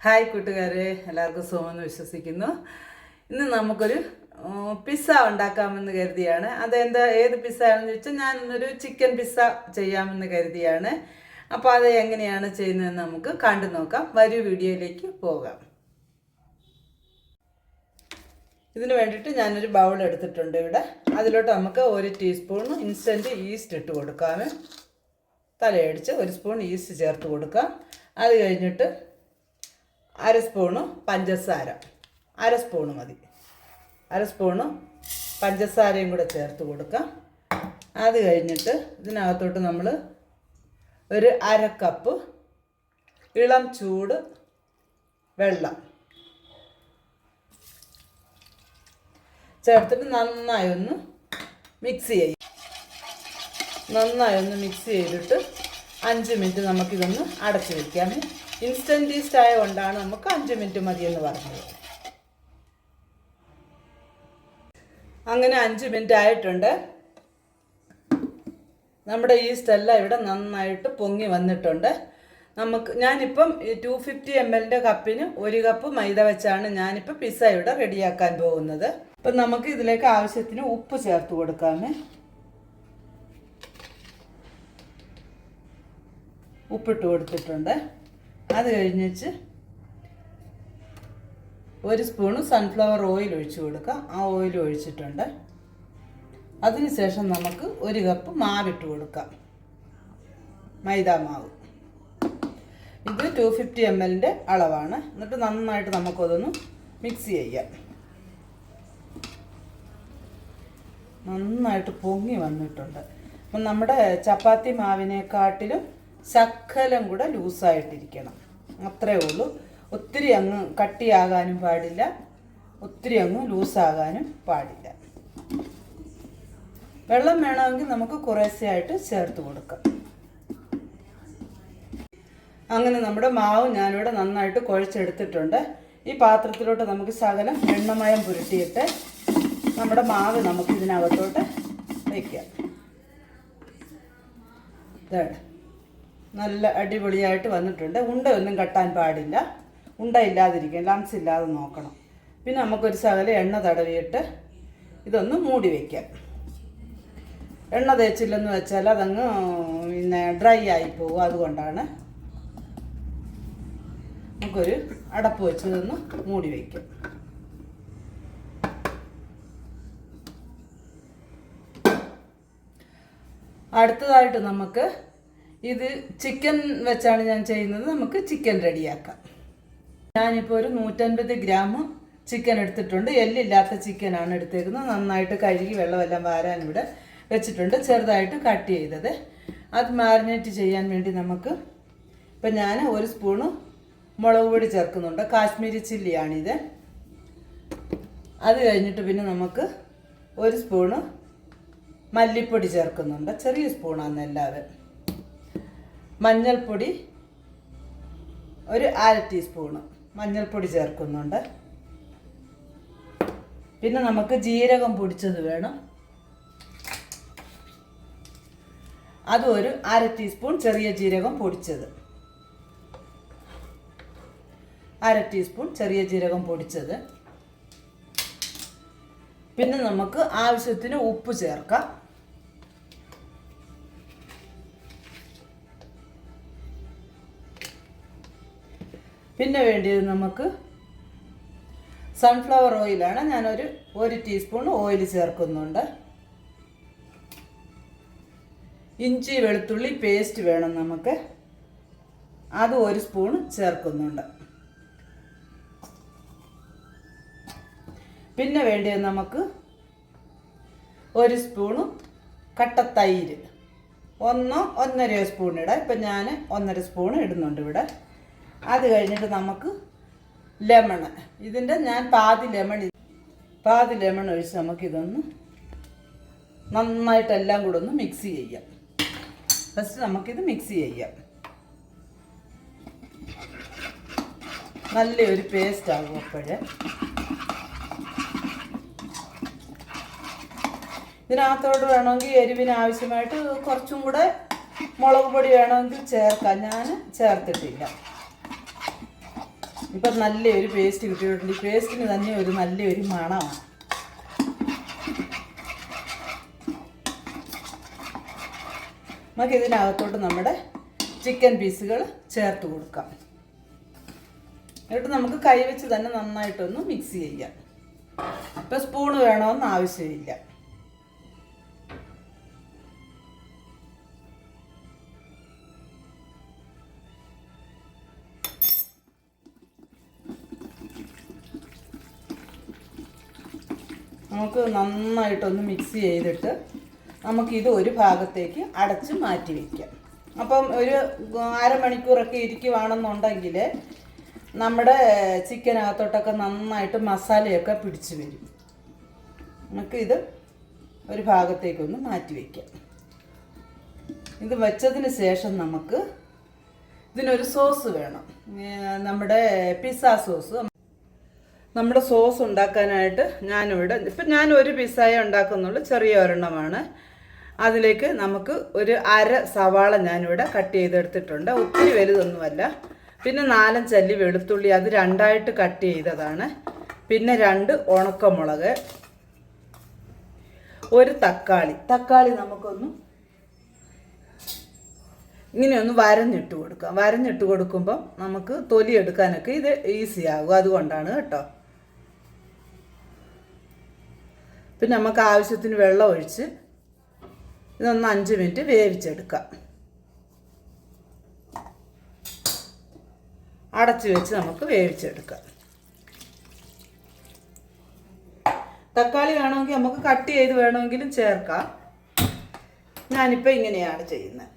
Hi കൂട്ടുകാരെ, എല്ലാവർക്കും സുഖമെന്ന് വിശ്വസിക്കുന്നു. ഇന്ന് നമുക്കൊരു പിസ്സ ഉണ്ടാക്കാമെന്ന് കരുതിയാണ്. ഏത് പിസ്സ ആണെന്ന് ചോദിച്ചാൽ ഞാനൊരു ചിക്കൻ പിസ്സ ചെയ്യാമെന്ന് കരുതിയാണ്. അപ്പോൾ അത് എങ്ങനെയാണ് ചെയ്യുന്നതെന്ന് നമുക്ക് കണ്ടു നോക്കാം. വരൂ വീഡിയോയിലേക്ക് പോകാം. ഇതിന് വേണ്ടിയിട്ട് ഞാനൊരു ബൗൾ എടുത്തിട്ടുണ്ട് ഇവിടെ. അതിലോട്ട് നമുക്ക് 1 ടീസ്പൂൺ ഇൻസ്റ്റൻറ്റ് ഈസ്റ്റ് ഇട്ട് കൊടുക്കാം. തലയടിച്ച് 1 സ്പൂൺ ഈസ്റ്റ് ചേർത്ത് കൊടുക്കാം. അത് കഴിഞ്ഞിട്ട് 1/2 സ്പൂണ് പഞ്ചസാര, 1/2 സ്പൂണ് മതി. 1/2 സ്പൂണ് പഞ്ചസാരയും കൂടെ ചേർത്ത് കൊടുക്കാം. അത് കഴിഞ്ഞിട്ട് ഇതിനകത്തോട്ട് നമ്മൾ ഒരു 1/2 കപ്പ് ഇളം ചൂട് വെള്ളം ചേർത്തിട്ട് നന്നായി ഒന്ന് മിക്സ് ചെയ്യും. മിക്സ് ചെയ്തിട്ട് 5 മിനിറ്റ് നമുക്കിതൊന്ന് അടച്ചു വയ്ക്കാം. ഇൻസ്റ്റൻറ്റ് ഈസ്റ്റ് ആയതുകൊണ്ടാണ് നമുക്ക് 5 മിനിറ്റ് മതിയെന്ന് പറഞ്ഞത്. അങ്ങനെ 5 മിനിറ്റ് ആയിട്ടുണ്ട്. നമ്മുടെ ഈസ്റ്റ് എല്ലാം ഇവിടെ നന്നായിട്ട് പൊങ്ങി വന്നിട്ടുണ്ട്. ഞാനിപ്പം 250 ml കപ്പിന് 1 കപ്പ് മൈദ വെച്ചാണ് ഞാനിപ്പോൾ പിസ്സ ഇവിടെ റെഡിയാക്കാൻ പോകുന്നത്. അപ്പം നമുക്ക് ഇതിലേക്ക് ആവശ്യത്തിന് ഉപ്പ് ചേർത്ത് കൊടുക്കാമേ. ഉപ്പിട്ട് കൊടുത്തിട്ടുണ്ട്. അത് കഴിഞ്ഞിട്ട് 1 സ്പൂണ് സൺഫ്ലവർ ഓയിൽ ഒഴിച്ചു കൊടുക്കാം. ആ ഓയിൽ ഒഴിച്ചിട്ടുണ്ട്. അതിനുശേഷം നമുക്ക് 1 കപ്പ് മാവിട്ട് കൊടുക്കാം, മൈദാ മാവ്. ഇത് 250 ml അളവാണ്. എന്നിട്ട് നന്നായിട്ട് നമുക്കതൊന്ന് മിക്സ് ചെയ്യാം. നന്നായിട്ട് പൊങ്ങി വന്നിട്ടുണ്ട്. അപ്പം നമ്മുടെ ചപ്പാത്തി മാവിനെക്കാട്ടിലും ശകലം കൂടെ ലൂസായിട്ടിരിക്കണം, അത്രയേ ഉള്ളൂ. ഒത്തിരി അങ്ങ് കട്ടിയാകാനും പാടില്ല, ഒത്തിരി അങ്ങ് ലൂസാകാനും പാടില്ല. വെള്ളം വേണമെങ്കിൽ നമുക്ക് കുറേശ്ശെയായിട്ട് ചേർത്ത് കൊടുക്കാം. അങ്ങനെ നമ്മുടെ മാവ് ഞാനിവിടെ നന്നായിട്ട് കുഴച്ചെടുത്തിട്ടുണ്ട്. ഈ പാത്രത്തിലോട്ട് നമുക്ക് ശകലം എണ്ണമയം പുരട്ടിയിട്ട് നമ്മുടെ മാവ് നമുക്ക് ഇതിനകത്തോട്ട് വയ്ക്കാം. നല്ല അടിപൊളിയായിട്ട് വന്നിട്ടുണ്ട്. ഉണ്ടയൊന്നും കെട്ടാൻ പാടില്ല, ഉണ്ട ഇല്ലാതിരിക്കാൻ, ലംസ് ഇല്ലാതെ നോക്കണം. പിന്നെ നമുക്കൊരു ശകലം എണ്ണ തടവിയിട്ട് ഇതൊന്ന് മൂടി വയ്ക്കാം. എണ്ണ തേച്ചില്ലെന്ന് വെച്ചാൽ അതങ്ങ് ഡ്രൈ ആയിപ്പോവും. അതുകൊണ്ടാണ് നമുക്കൊരു അടപ്പ് വെച്ച് ഇതൊന്ന് മൂടി വയ്ക്കാം. അടുത്തതായിട്ട് നമുക്ക് ഇത് ചിക്കൻ വെച്ചാണ് ഞാൻ ചെയ്യുന്നത്. നമുക്ക് ചിക്കൻ റെഡിയാക്കാം. ഞാനിപ്പോൾ ഒരു 150 ഗ്രാം ചിക്കൻ എടുത്തിട്ടുണ്ട്. എല്ലില്ലാത്ത ചിക്കനാണ് എടുത്തേക്കുന്നത്. നന്നായിട്ട് കഴുകി വെള്ളമെല്ലാം വാരാൻ ഇവിടെ വെച്ചിട്ടുണ്ട്. ചെറുതായിട്ട് കട്ട് ചെയ്തത്. അത് മാരിനേറ്റ് ചെയ്യാൻ വേണ്ടി ഇപ്പം ഞാൻ 1 സ്പൂണ് മുളക് പൊടി ചേർക്കുന്നുണ്ട്. കാശ്മീരി ചില്ലിയാണിത്. അത് കഴിഞ്ഞിട്ട് പിന്നെ നമുക്ക് 1 സ്പൂണ് മല്ലിപ്പൊടി ചേർക്കുന്നുണ്ട്. ചെറിയ സ്പൂണാണ് എല്ലാവരും. മഞ്ഞൾപ്പൊടി ഒരു 1/2 ടീസ്പൂണ് മഞ്ഞൾപ്പൊടി ചേർക്കുന്നുണ്ട്. പിന്നെ നമുക്ക് ജീരകം പൊടിച്ചത് വേണം. അതും ഒരു 1/2 ടീസ്പൂൺ ചെറിയ ജീരകം പൊടിച്ചത്. 1/2 ടീസ്പൂൺ ചെറിയ ജീരകം പൊടിച്ചത്. പിന്നെ നമുക്ക് ആവശ്യത്തിന് ഉപ്പ് ചേർക്കാം. പിന്നെ വേണ്ടിയത് നമുക്ക് സൺഫ്ലവർ ഓയിലാണ്. ഞാനൊരു 1 ടീസ്പൂൺ ഓയിൽ ചേർക്കുന്നുണ്ട്. ഇഞ്ചി വെളുത്തുള്ളി പേസ്റ്റ് വേണം നമുക്ക്. അത് 1 സ്പൂൺ ചേർക്കുന്നുണ്ട്. പിന്നെ വേണ്ടിയത് നമുക്ക് 1 സ്പൂണ് കട്ടത്തൈര്, 1-1.5 സ്പൂൺ ഇടാം. ഇപ്പം ഞാൻ 1.5 സ്പൂൺ ഇടുന്നുണ്ട് ഇവിടെ. അത് കഴിഞ്ഞിട്ട് നമുക്ക് ലെമണ്, ഇതിൻ്റെ ഞാൻ പാതി ലെമൺ ഒഴിച്ച് നമുക്കിതൊന്ന് നന്നായിട്ടെല്ലാം കൂടെ ഒന്ന് മിക്സ് ചെയ്യാം. ഫസ്റ്റ് നമുക്കിത് മിക്സ് ചെയ്യാം. നല്ലൊരു പേസ്റ്റ് ആകും. അപ്പോഴേ ഇതിനകത്തോട്ട് വേണമെങ്കിൽ എരിവിന് ആവശ്യമായിട്ട് കുറച്ചും കൂടെ മുളക് പൊടി വേണമെങ്കിൽ ചേർക്കാം. ഞാൻ ചേർത്തിട്ടില്ല. ഇപ്പം നല്ലൊരു പേസ്റ്റ് കിട്ടിയിട്ടുണ്ട്. ഈ പേസ്റ്റിന് തന്നെ ഒരു നല്ലൊരു മണമാണ്. നമുക്ക് ഇതിനകത്തോട്ട് നമ്മുടെ ചിക്കൻ പീസുകൾ ചേർത്ത് കൊടുക്കാം. എന്നിട്ട് നമുക്ക് കൈവച്ച് തന്നെ നന്നായിട്ടൊന്ന് മിക്സ് ചെയ്യാം. ഇപ്പം സ്പൂണ് വേണമെന്ന് ആവശ്യമില്ല. നമുക്ക് നന്നായിട്ടൊന്ന് മിക്സ് ചെയ്തിട്ട് നമുക്കിത് ഒരു ഭാഗത്തേക്ക് അടച്ച് മാറ്റി വയ്ക്കാം. അപ്പം ഒരു അരമണിക്കൂറൊക്കെ ഇരിക്കുവാണെന്നുണ്ടെങ്കിൽ നമ്മുടെ ചിക്കനകത്തോട്ടൊക്കെ നന്നായിട്ട് മസാലയൊക്കെ പിടിച്ച് വരും. നമുക്കിത് ഒരു ഭാഗത്തേക്കൊന്ന് മാറ്റി വയ്ക്കാം. ഇത് വെച്ചതിന് ശേഷം നമുക്ക് ഇതിനൊരു സോസ് വേണം. നമ്മുടെ പിസ്സ സോസ്. നമ്മുടെ സോസ് ഉണ്ടാക്കാനായിട്ട് ഞാൻ ഒരു പിസ്സയെ ഉണ്ടാക്കുന്നുള്ളൂ, ചെറിയ ഒരെണ്ണമാണ്. അതിലേക്ക് നമുക്ക് ഒരു അര സവാള ഞാനിവിടെ കട്ട് ചെയ്തെടുത്തിട്ടുണ്ട്. ഒത്തിരി വലുതൊന്നുമല്ല. പിന്നെ 4-5 അല്ലി വെളുത്തുള്ളി, അത് 2ആയിട്ട് കട്ട് ചെയ്തതാണ്. പിന്നെ 2 ഉണക്കമുളക്, ഒരു തക്കാളി നമുക്കൊന്ന് ഇങ്ങനെയൊന്ന് വരഞ്ഞിട്ട് കൊടുക്കാം. വരഞ്ഞിട്ട് കൊടുക്കുമ്പം നമുക്ക് തൊലി എടുക്കാനൊക്കെ ഇത് ഈസി ആകും. അതുകൊണ്ടാണ് കേട്ടോ. പിന്നെ നമുക്ക് ആവശ്യത്തിന് വെള്ളം ഒഴിച്ച് ഇതൊന്ന് 5 മിനിറ്റ് വേവിച്ചെടുക്കാം. അടച്ചു വെച്ച് നമുക്ക് വേവിച്ചെടുക്കാം. തക്കാളി വേണമെങ്കിൽ നമുക്ക് കട്ട് ചെയ്ത് വേണമെങ്കിലും ചേർക്കാം. ഞാനിപ്പോൾ ഇങ്ങനെയാണ് ചെയ്യുന്നത്.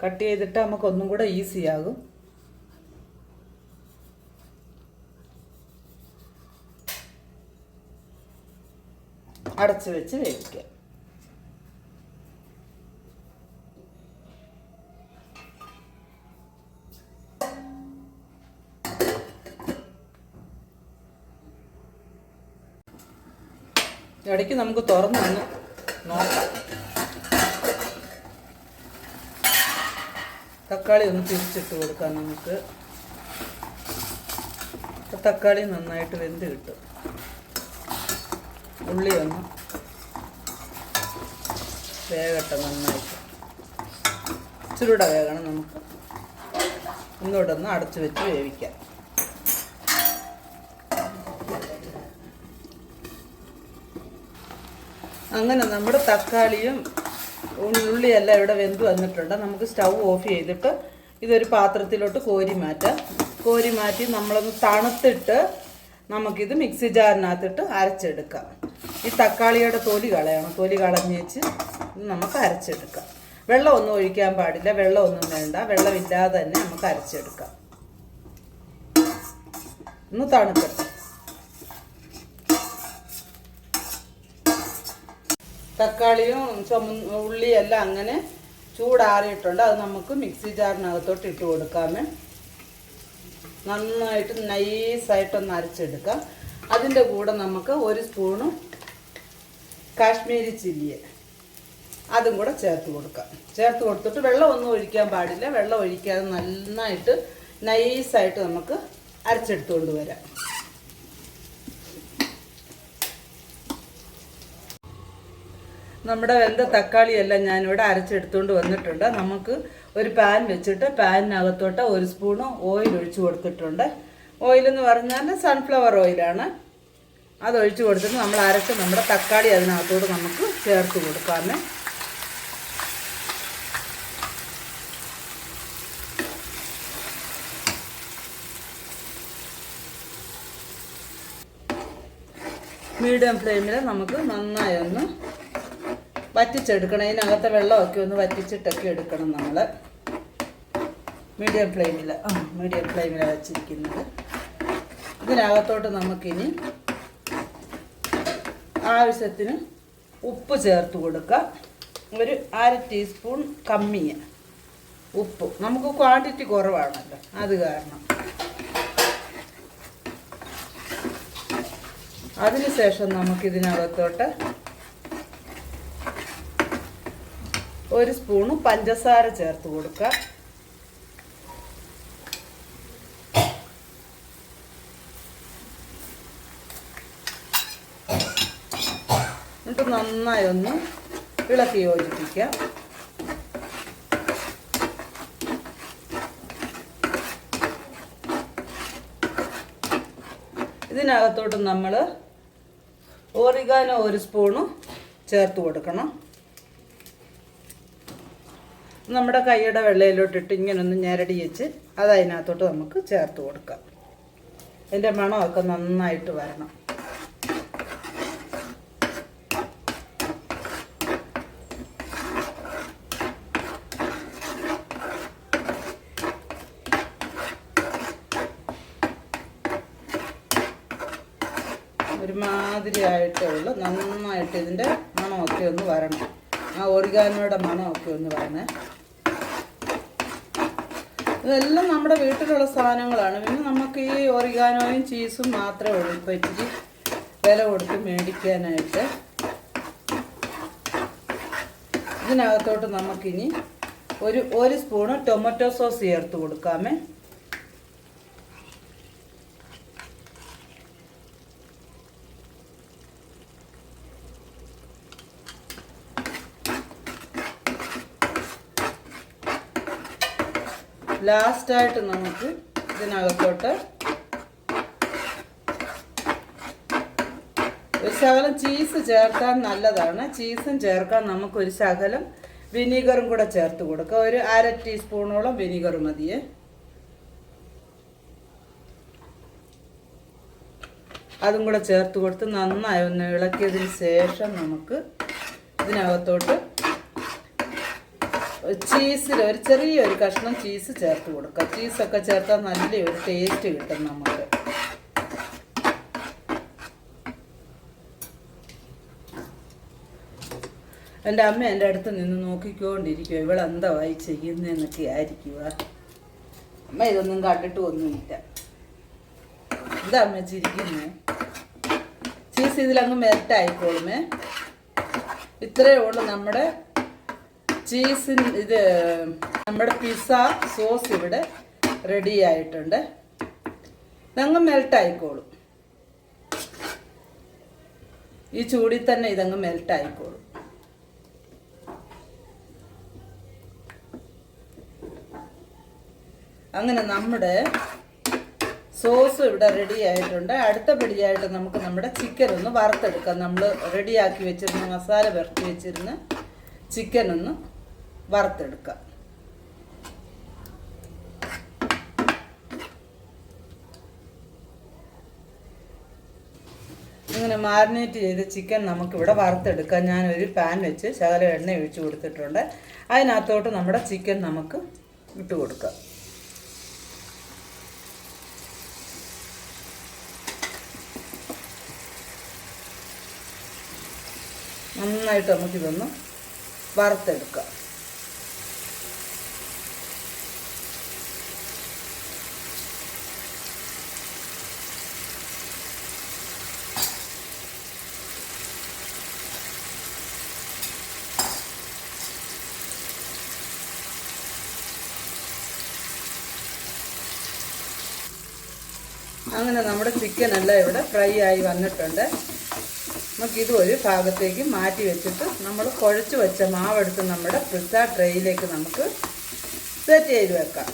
കട്ട് ചെയ്തിട്ട് നമുക്കൊന്നും കൂടെ ഈസി ആകും. അടച്ചു വെച്ച് വേവിക്കാം. ഇടയ്ക്ക് നമുക്ക് തുറന്നൊന്ന് നോക്കാം. തക്കാളി ഒന്ന് തിരിച്ചിട്ട് കൊടുക്കാം നമുക്ക്. തക്കാളി നന്നായിട്ട് വെന്ത് കിട്ടും. ഉള്ളി ഒന്ന് വേകട്ടെ നന്നായിട്ട്. ഇച്ചിരൂടെ വേകണം. നമുക്ക് ഒന്നുകൂടെ ഒന്ന് അടച്ചു വെച്ച് വേവിക്കാം. അങ്ങനെ നമ്മുടെ തക്കാളിയും ഉള്ളിയെല്ലാം ഇവിടെ വെന്ത് വന്നിട്ടുണ്ട്. നമുക്ക് സ്റ്റൗ ഓഫ് ചെയ്തിട്ട് ഇതൊരു പാത്രത്തിലോട്ട് കോരി മാറ്റാം. കോരി മാറ്റി നമ്മളൊന്ന് തണുത്തിട്ട് നമുക്കിത് മിക്സി ജാറിനകത്തിട്ട് അരച്ചെടുക്കാം. ഈ തക്കാളിയുടെ തൊലി കളയണം. തൊലി കളഞ്ഞ് വെച്ച് നമുക്ക് അരച്ചെടുക്കാം. വെള്ളമൊന്നും ഒഴിക്കാൻ പാടില്ല. വെള്ളമൊന്നും വേണ്ട. വെള്ളമില്ലാതെ തന്നെ നമുക്ക് അരച്ചെടുക്കാം. ഒന്ന് തണുക്കട്ടെ. തക്കാളിയും ഉള്ളിയെല്ലാം അങ്ങനെ ചൂടാറിയിട്ടുണ്ട്. അത് നമുക്ക് മിക്സി ജാറിനകത്തോട്ട് ഇട്ട് കൊടുക്കാമേ. നന്നായിട്ട് നൈസായിട്ടൊന്ന് അരച്ചെടുക്കാം. അതിൻ്റെ കൂടെ നമുക്ക് 1 സ്പൂണ് കാശ്മീരി ചില്ലി അതും കൂടെ ചേർത്ത് കൊടുക്കാം. ചേർത്ത് കൊടുത്തിട്ട് വെള്ളമൊന്നും ഒഴിക്കാൻ പാടില്ല. വെള്ളം ഒഴിക്കാതെ നന്നായിട്ട് നൈസായിട്ട് നമുക്ക് അരച്ചെടുത്തുകൊണ്ട് വരാം. നമ്മുടെ വെന്ത തക്കാളിയെല്ലാം ഞാനിവിടെ അരച്ചെടുത്തുകൊണ്ട് വന്നിട്ടുണ്ട്. നമുക്ക് ഒരു പാൻ വെച്ചിട്ട് പാനിനകത്തോട്ട് 1 സ്പൂണ് ഓയിൽ ഒഴിച്ച് കൊടുത്തിട്ടുണ്ട്. ഓയിലെന്ന് പറഞ്ഞാൽ സൺഫ്ലവർ ഓയിലാണ്. അതൊഴിച്ച് കൊടുത്തിട്ട് നമ്മൾ അരച്ച് നമ്മുടെ തക്കാളി അതിനകത്തോട്ട് നമുക്ക് ചേർത്ത് കൊടുക്കാമേ. മീഡിയം ഫ്ലെയിമിൽ നമുക്ക് നന്നായി ഒന്ന് വറ്റിച്ചെടുക്കണം. ഇതിനകത്തെ വെള്ളമൊക്കെ ഒന്ന് വറ്റിച്ചിട്ടൊക്കെ എടുക്കണം നമ്മൾ. മീഡിയം ഫ്ലെയിമിലാണ് വെച്ചിരിക്കുന്നത്. ഇതിനകത്തോട്ട് നമുക്കിനി ആവശ്യത്തിന് ഉപ്പ് ചേർത്ത് കൊടുക്കാം. ഒരു 1/2 ടീസ്പൂൺ കമ്മിയ ഉപ്പ്. നമുക്ക് ക്വാണ്ടിറ്റി കുറവാണല്ലോ, അത് കാരണം. അതിനുശേഷം നമുക്കിതിനകത്തോട്ട് 1 സ്പൂണ് പഞ്ചസാര ചേർത്ത് കൊടുക്കാം. എന്നിട്ട് നന്നായി ഒന്ന് ഇളക്കി യോജിപ്പിക്കാം. ഇതിനകത്തോട്ട് നമ്മൾ ഓറിഗാനോ 1 സ്പൂണ് ചേർത്ത് കൊടുക്കണം. നമ്മുടെ കൈയുടെ വെള്ളയിലോട്ടിട്ട് ഇങ്ങനെ ഒന്ന് ഞെരടി വെച്ച് അത് അതിനകത്തോട്ട് നമുക്ക് ചേർത്ത് കൊടുക്കാം. അതിൻ്റെ മണമൊക്കെ നന്നായിട്ട് വരണം. ഒരുമാതിരി ആയിട്ടേ ഉള്ളൂ. നന്നായിട്ട് ഇതിൻ്റെ മണമൊക്കെ ഒന്ന് വരണം. ആ ഓറിഗാനോയുടെ മണമൊക്കെ ഒന്ന് വരണേ. ഇതെല്ലാം നമ്മുടെ വീട്ടിലുള്ള സാധനങ്ങളാണ്. പിന്നെ നമുക്ക് ഈ ഓറിഗാനോയും ചീസും മാത്രമേ ഉള്ളൂ ഇപ്പോൾ ഇച്ചിരി വില കൊടുത്ത് മേടിക്കാനായിട്ട്. ഇതിനകത്തോട്ട് നമുക്കിനി ഒരു സ്പൂണ് ടൊമാറ്റോ സോസ് ചേർത്ത് കൊടുക്കാമേ. ലാസ്റ്റായിട്ട് നമുക്ക് ഇതിനകത്തോട്ട് ഒരു ശകലം ചീസ് ചേർക്കാൻ നല്ലതാണ്. ചീസും ചേർക്കാൻ നമുക്കൊരു ശകലം വിനീഗറും കൂടെ ചേർത്ത് കൊടുക്കാം. ഒരു 1/2 ടീസ്പൂണോളം വിനീഗർ മതിയേ. അതും കൂടെ ചേർത്ത് കൊടുത്ത് നന്നായി ഒന്ന് ഇളക്കിയതിന് ശേഷം നമുക്ക് ഇതിനകത്തോട്ട് ചീസിൽ ഒരു ചെറിയൊരു കഷ്ണം ചീസ് ചേർത്ത് കൊടുക്കുക. ചീസൊക്കെ ചേർത്താൽ നല്ലൊരു ടേസ്റ്റ് കിട്ടും നമുക്ക്. എൻ്റെ അമ്മ എൻ്റെ അടുത്ത് നിന്ന് നോക്കിക്കൊണ്ടിരിക്കുക, ഇവളെന്തായി ചെയ്യുന്നതെന്നൊക്കെ ആയിരിക്കുക. അമ്മ ഇതൊന്നും കണ്ടിട്ട് ഒന്നുമില്ല. എന്താ അമ്മ ചിരിക്കുന്നേ? ചീസ് ഇതിലങ്ങ് മെൽറ്റായിക്കോളുമേ. ഇത്രയേ ഉള്ളൂ നമ്മുടെ ഇത് നമ്മുടെ പിസ്സ സോസ് ഇവിടെ റെഡി ആയിട്ടുണ്ട്. ഇതങ്ങ് മെൽട്ടായിക്കോളും. ഈ ചൂടിൽ തന്നെ ഇതങ്ങ് മെൽട്ടായിക്കോളും. അങ്ങനെ നമ്മുടെ സോസ് ഇവിടെ റെഡി ആയിട്ടുണ്ട്. അടുത്ത പടിയായിട്ട് നമുക്ക് നമ്മുടെ ചിക്കൻ ഒന്ന് വറുത്തെടുക്കാം. നമ്മൾ റെഡിയാക്കി വെച്ചിരുന്ന മസാല പുരട്ടി വെച്ചിരുന്ന ചിക്കൻ ഒന്ന് വറുത്തെടുക്കാം. ഇങ്ങനെ മാരിനേറ്റ് ചെയ്ത ചിക്കൻ നമുക്കിവിടെ വറുത്തെടുക്കാം. ഞാനൊരു പാൻ വെച്ച് ശകലം എണ്ണ ഒഴിച്ച് കൊടുത്തിട്ടുണ്ട്. അതിനകത്തോട്ട് നമ്മുടെ ചിക്കൻ നമുക്ക് ഇട്ട് കൊടുക്കാം. നന്നായിട്ട് നമുക്കിതൊന്ന് വറുത്തെടുക്കാം. അങ്ങനെ നമ്മുടെ ചിക്കൻ എല്ലാം ഇവിടെ ഫ്രൈ ആയി വന്നിട്ടുണ്ട്. നമുക്കിത് ഒരു ഭാഗത്തേക്ക് മാറ്റി വെച്ചിട്ട് നമ്മൾ കുഴച്ച് വെച്ച മാവെടുത്ത് നമ്മുടെ പിസ്സ ട്രേയിലേക്ക് നമുക്ക് സെറ്റ് ചെയ്ത് വെക്കാം.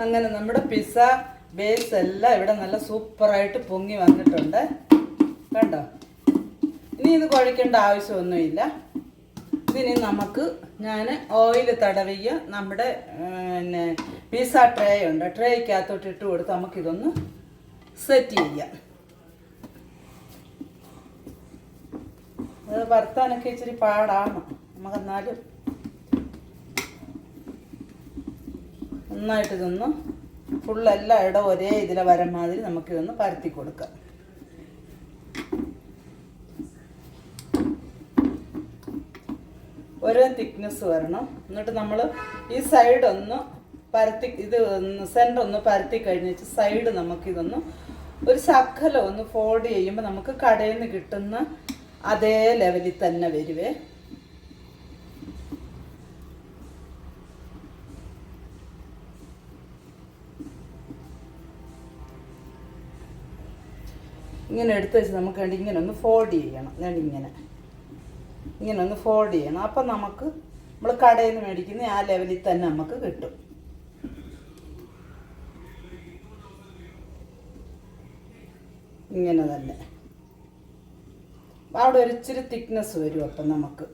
അങ്ങനെ നമ്മുടെ പിസ്സ ബേസ് എല്ലാം ഇവിടെ നല്ല സൂപ്പറായിട്ട് പൊങ്ങി വന്നിട്ടുണ്ട്. കണ്ടോ? ഇനി ഇത് കുഴക്കേണ്ട ആവശ്യമൊന്നുമില്ല. ഇതിന് നമുക്ക് ഞാൻ ഓയിൽ തടവിയ നമ്മുടെ പിസ്സ ട്രേ ഉണ്ട്. ട്രേക്കകത്തോട്ട് ഇട്ട് കൊടുത്ത് നമുക്കിതൊന്ന് സെറ്റ് ചെയ്യാം. അത് വറുത്താനൊക്കെ ഇച്ചിരി പാടാണ്. നമുക്കെന്നാലും നന്നായിട്ട് ഇതൊന്ന് ഫുള്ളെല്ലാം ഇടം ഒരേ ഇതിലെ വരം മാതിരി നമുക്കിതൊന്ന് പരത്തി കൊടുക്കാം. ഒരേ തിക്നെസ് വരണം. എന്നിട്ട് നമ്മൾ ഈ സൈഡ് ഒന്ന് പരത്തി, ഇത് സെൻറ്റർ ഒന്ന് പരത്തി കഴിഞ്ഞിട്ട് സൈഡ് നമുക്കിതൊന്ന് ഒരു ശകലം ഒന്ന് ഫോൾഡ് ചെയ്യുമ്പോൾ നമുക്ക് കടയിൽ നിന്ന് കിട്ടുന്ന അതേ ലെവലിൽ തന്നെ വരുവേ. ഇങ്ങനെ എടുത്ത് വെച്ച് നമുക്ക് വേണ്ടി ഇങ്ങനെ ഒന്ന് ഫോൾഡ് ചെയ്യണം. വേണ്ടി ഇങ്ങനെ ഒന്ന് ഫോൾഡ് ചെയ്യണം. അപ്പം നമുക്ക് നമ്മൾ കടയിൽ നിന്ന് മേടിക്കുന്ന ആ ലെവലിൽ തന്നെ നമുക്ക് കിട്ടും. ഇങ്ങനെ തന്നെ അവിടെ ഒരു ഇച്ചിരി തിക്നെസ് വരും. അപ്പം നമുക്ക്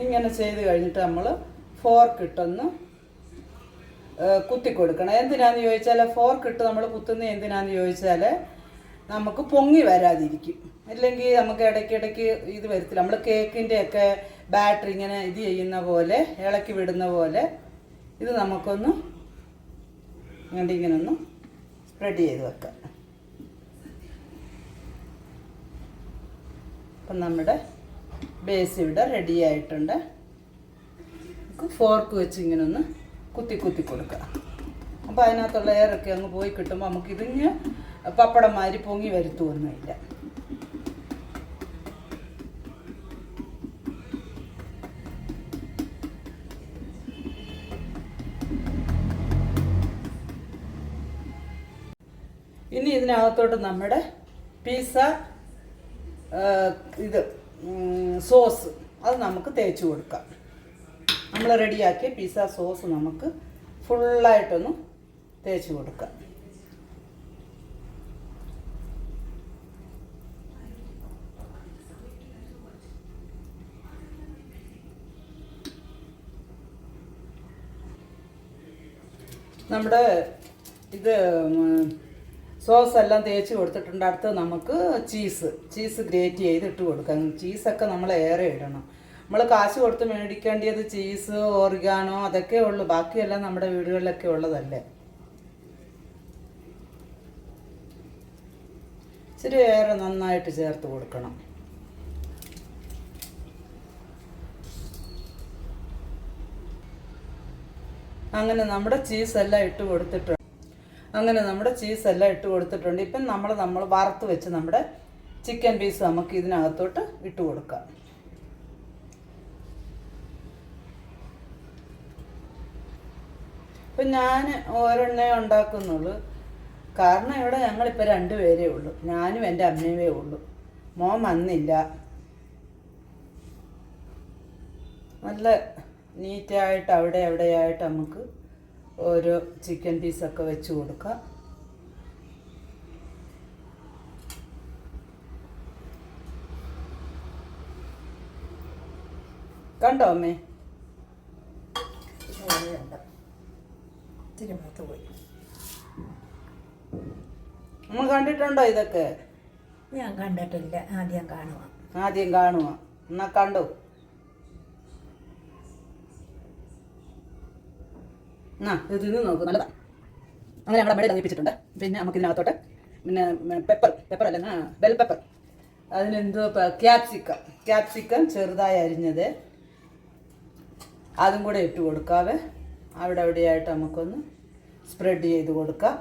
ഇങ്ങനെ ചെയ്ത് കഴിഞ്ഞിട്ട് നമ്മൾ ഫോർക്ക് ഇട്ടൊന്ന് കുത്തി കൊടുക്കണം. എന്തിനാന്ന് ചോദിച്ചാൽ ഫോർക്ക് ഇട്ട് നമ്മൾ കുത്തുന്നത് എന്തിനാന്ന് ചോദിച്ചാൽ നമുക്ക് പൊങ്ങി വരാതിരിക്കും. ഇല്ലെങ്കിൽ നമുക്ക് ഇടയ്ക്കിടയ്ക്ക് ഇത് വരത്തില്ല. നമ്മൾ കേക്കിൻ്റെയൊക്കെ ബാറ്ററി ഇങ്ങനെ ഇത് ചെയ്യുന്ന പോലെ ഇളക്കി വിടുന്ന പോലെ ഇത് നമുക്കൊന്ന് ഇങ്ങനെ ഒന്ന് സ്പ്രെഡ് ചെയ്ത് വെക്കാം. അപ്പം നമ്മുടെ ബേസ് ഇവിടെ റെഡി ആയിട്ടുണ്ട്. നമുക്ക് ഫോർക്ക് വെച്ച് ഇങ്ങനെ ഒന്ന് കുത്തി കൊടുക്കുക. അപ്പോൾ അതിനകത്തുള്ള എയറൊക്കെ അങ്ങ് പോയി കിട്ടുമ്പോൾ നമുക്കിതിന് പപ്പടന്മാരി പൊങ്ങി വരുത്തുമൊന്നുമില്ല. ഇനി ഇതിനകത്തോട്ട് നമ്മുടെ പിസ്സ ഇത് സോസ് അത് നമുക്ക് തേച്ച് കൊടുക്കാം. നമ്മൾ റെഡിയാക്കിയ പിസ്സ സോസ് നമുക്ക് ഫുള്ളായിട്ടൊന്ന് തേച്ച് കൊടുക്കാം. നമ്മുടെ ഇത് സോസ് എല്ലാം തേച്ച് കൊടുത്തിട്ടുണ്ട്. അടുത്ത് നമുക്ക് ചീസ് ഗ്രേറ്റ് ചെയ്ത് ഇട്ട് കൊടുക്കാം. ചീസൊക്കെ നമ്മൾ ഏറെ ഇടണം. നമ്മൾ കാശ് കൊടുത്ത് മേടിക്കേണ്ടത് ചീസ്, ഓറിഗാനോ അതൊക്കെ ഉള്ളൂ. ബാക്കിയെല്ലാം നമ്മുടെ വീടുകളിലൊക്കെ ഉള്ളതല്ലേ. ഇച്ചിരി ഏറെ നന്നായിട്ട് ചേർത്ത് കൊടുക്കണം. അങ്ങനെ നമ്മുടെ ചീസെല്ലാം ഇട്ട് കൊടുത്തിട്ടുണ്ട്. ഇപ്പം നമ്മൾ വറുത്ത് വെച്ച് നമ്മുടെ ചിക്കൻ പീസ് നമുക്ക് ഇതിനകത്തോട്ട് ഇട്ട് കൊടുക്കാം. ഇപ്പം ഞാൻ ഒരെണ്ണേ ഉണ്ടാക്കുന്നുള്ളൂ. കാരണം ഇവിടെ ഞങ്ങളിപ്പോൾ 2 പേരേ ഉള്ളൂ. ഞാനും എൻ്റെ അമ്മയുമേ ഉള്ളൂ. മോൻ വന്നില്ല. നല്ല നീറ്റായിട്ട് അവിടെയായിട്ട് നമുക്ക് ഓരോ ചിക്കൻ പീസൊക്കെ വെച്ച് കൊടുക്കാം. കണ്ടോ അമ്മേ? നമ്മൾ കണ്ടിട്ടുണ്ടോ ഇതൊക്കെ? ഞാൻ കണ്ടിട്ടില്ല. ആദ്യം കാണുക. എന്നാ കണ്ടോ? ഇത് തിന്ന് നോക്ക്, നല്ലതാണ്. അങ്ങനെ നമ്മുടെ അമ്മയുടെ തന്നിപ്പിച്ചിട്ടുണ്ട്. പിന്നെ നമുക്ക് ഇതിനകത്തോട്ട് പെപ്പർ അല്ല, ബെൽ പെപ്പർ, അതിനെന്തോ ക്യാപ്സിക്കം ചെറുതായി അരിഞ്ഞത് അതും കൂടെ ഇട്ട് കൊടുക്കാവേ. അവിടെയായിട്ട് നമുക്കൊന്ന് സ്പ്രെഡ് ചെയ്ത് കൊടുക്കാം.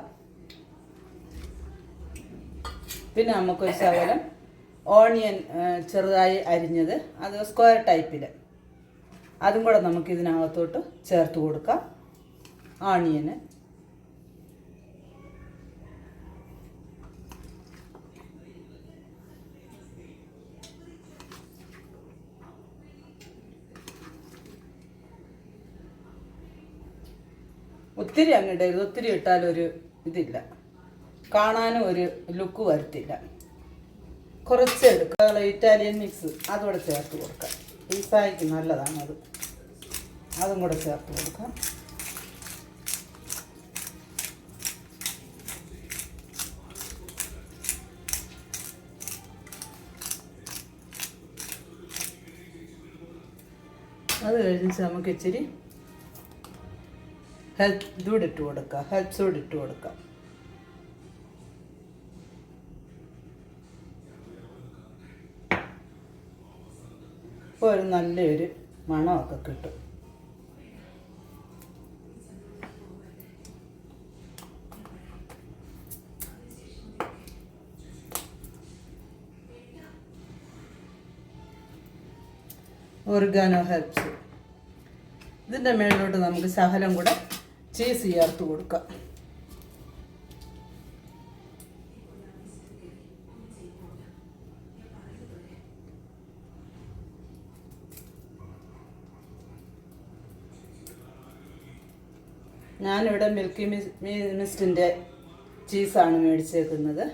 പിന്നെ നമുക്കൊരു ശകലം ഓണിയൻ ചെറുതായി അരിഞ്ഞത്, അത് സ്ക്വയർ ടൈപ്പിൽ, അതും കൂടെ നമുക്കിതിനകത്തോട്ട് ചേർത്ത് കൊടുക്കാം. ഓണിയന് ഒത്തിരി അങ്ങിടരുത്. ഒത്തിരി ഇട്ടാലൊരു ഇതില്ല, കാണാനും ഒരു ലുക്ക് വരത്തില്ല. കുറച്ച് എടുക്കുക. ഇറ്റാലിയൻ മിക്സ് അതുകൂടെ ചേർത്ത് കൊടുക്കാം. പിസ്സയ്ക്ക് നല്ലതാണ്. അതും കൂടെ ചേർത്ത് കൊടുക്കാം. അത് കഴിഞ്ഞ് നമുക്ക് ഇച്ചിരി ഹെൽപ്സൂടെ ഇട്ട് കൊടുക്കാം. അപ്പോൾ ഒരു നല്ലൊരു മണമൊക്കെ കിട്ടും. ഓർഗാനോ ഹെർബ്സ് ഇതിൻ്റെ മേളിലോട്ട് നമുക്ക് ശകലം കൂടെ ചീസ് ചേർത്ത് കൊടുക്കാം. ഞാനിവിടെ മിൽക്കി മിസ്റ്റിൻ്റെ ചീസാണ് മേടിച്ചേക്കുന്നത്.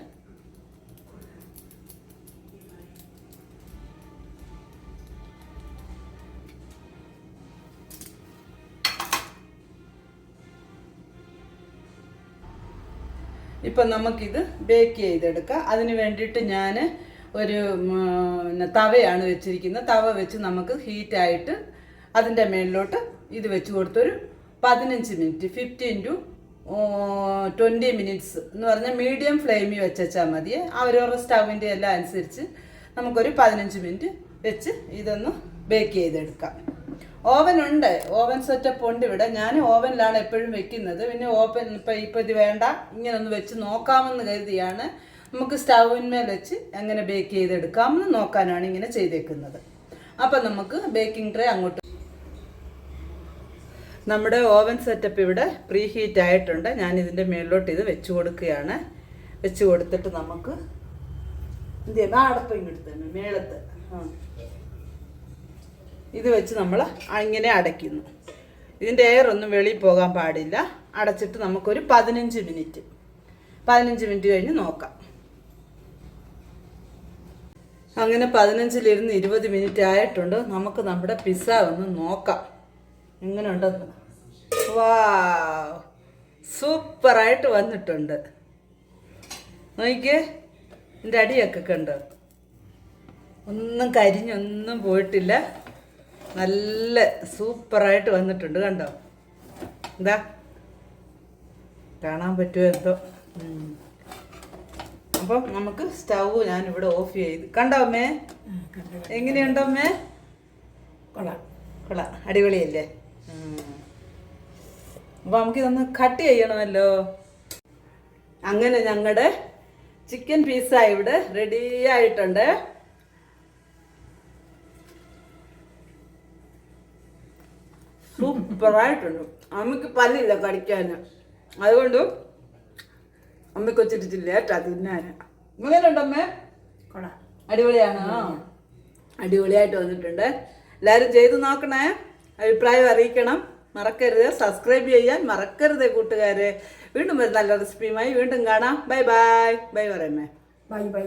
ഇപ്പം നമുക്കിത് ബേക്ക് ചെയ്തെടുക്കാം. അതിന് വേണ്ടിയിട്ട് ഞാൻ ഒരു തവയാണ് വെച്ചിരിക്കുന്നത്. തവ വെച്ച് നമുക്ക് ഹീറ്റായിട്ട് അതിൻ്റെ മേളിലോട്ട് ഇത് വെച്ച് കൊടുത്തൊരു 15 മിനിറ്റ് 15 to 20 മിനിറ്റ്സ് എന്ന് പറഞ്ഞാൽ മീഡിയം ഫ്ലെയിമിൽ വെച്ചാൽ മതി. അവരവരുടെ സ്റ്റവിൻ്റെ എല്ലാം അനുസരിച്ച് നമുക്കൊരു 15 മിനിറ്റ് വെച്ച് ഇതൊന്ന് ബേക്ക് ചെയ്തെടുക്കാം. ഓവനുണ്ട്, ഓവൻ സെറ്റപ്പ് ഉണ്ട് ഇവിടെ. ഞാൻ ഓവനിലാണ് എപ്പോഴും വെക്കുന്നത്. പിന്നെ ഓവൻ ഇപ്പം ഇത് വേണ്ട, ഇങ്ങനെ ഒന്ന് വെച്ച് നോക്കാമെന്ന് കരുതിയാണ്. നമുക്ക് സ്റ്റവിന്മേൽ വെച്ച് എങ്ങനെ ബേക്ക് ചെയ്തെടുക്കാമെന്ന് നോക്കാനാണ് ഇങ്ങനെ ചെയ്തേക്കുന്നത്. അപ്പം നമുക്ക് ബേക്കിംഗ് ട്രേ അങ്ങോട്ട്, നമ്മുടെ ഓവൻ സെറ്റപ്പ് ഇവിടെ പ്രീ ഹീറ്റ് ആയിട്ടുണ്ട്. ഞാൻ ഇതിൻ്റെ മേളിലോട്ട് ഇത് വെച്ച് കൊടുക്കുകയാണ്. വെച്ച് കൊടുത്തിട്ട് നമുക്ക് എന്ത് ചെയ്യാം, അടപ്പം ഇങ്ങോട്ട് തന്നെ മേളത്ത് ഇത് വെച്ച് നമ്മൾ ഇങ്ങനെ അടയ്ക്കുന്നു. ഇതിൻ്റെ എയർ ഒന്നും വെളിയിൽ പോകാൻ പാടില്ല. അടച്ചിട്ട് നമുക്കൊരു 15 മിനിറ്റ് കഴിഞ്ഞ് നോക്കാം. അങ്ങനെ 15-ഇരുന്ന് 20 മിനിറ്റ് ആയിട്ടുണ്ട്. നമുക്ക് നമ്മുടെ പിസ്സ ഒന്ന് നോക്കാം എങ്ങനെ ഉണ്ടെന്ന്. വാ, സൂപ്പറായിട്ട് വന്നിട്ടുണ്ട്. നോക്കിക്കേ, ഇതിൻ്റെ അടിയൊക്കെ കണ്ടോ, ഒന്നും കരിഞ്ഞൊന്നും പോയിട്ടില്ല. നല്ല സൂപ്പറായിട്ട് വന്നിട്ടുണ്ട് കണ്ടോ. എന്താ കാണാൻ പറ്റുമോ എന്തോ. അപ്പം നമുക്ക് സ്റ്റൗ ഞാനിവിടെ ഓഫ് ചെയ്ത്. കണ്ടോ അമ്മേ, എങ്ങനെയുണ്ടോ അമ്മേ? കൊള്ളാം, അടിപൊളിയല്ലേ? അപ്പം നമുക്കിതൊന്ന് കട്ട് ചെയ്യണമല്ലോ. അങ്ങനെ ഞങ്ങളുടെ ചിക്കൻ പിസ്സ ഇവിടെ റെഡി ആയിട്ടുണ്ട്. സൂപ്പറായിട്ടുണ്ട്. അമ്മയ്ക്ക് പല്ലില്ല കടിക്കാൻ, അതുകൊണ്ട് അമ്മയ്ക്ക് വെച്ചിട്ട് ലേറ്റാ തിന്നാൻ. ഇങ്ങനെയുണ്ട് അമ്മേ? അടിപൊളിയാണോ? അടിപൊളിയായിട്ട് വന്നിട്ടുണ്ട്. എല്ലാവരും ചെയ്ത് നോക്കണേ, അഭിപ്രായം അറിയിക്കണം. മറക്കരുത്, സബ്സ്ക്രൈബ് ചെയ്യാൻ മറക്കരുത് കൂട്ടുകാരെ. വീണ്ടും ഒരു നല്ല റെസിപ്പിയുമായി വീണ്ടും കാണാം. Bye bye. ബൈ പറയുമേ. Bye by.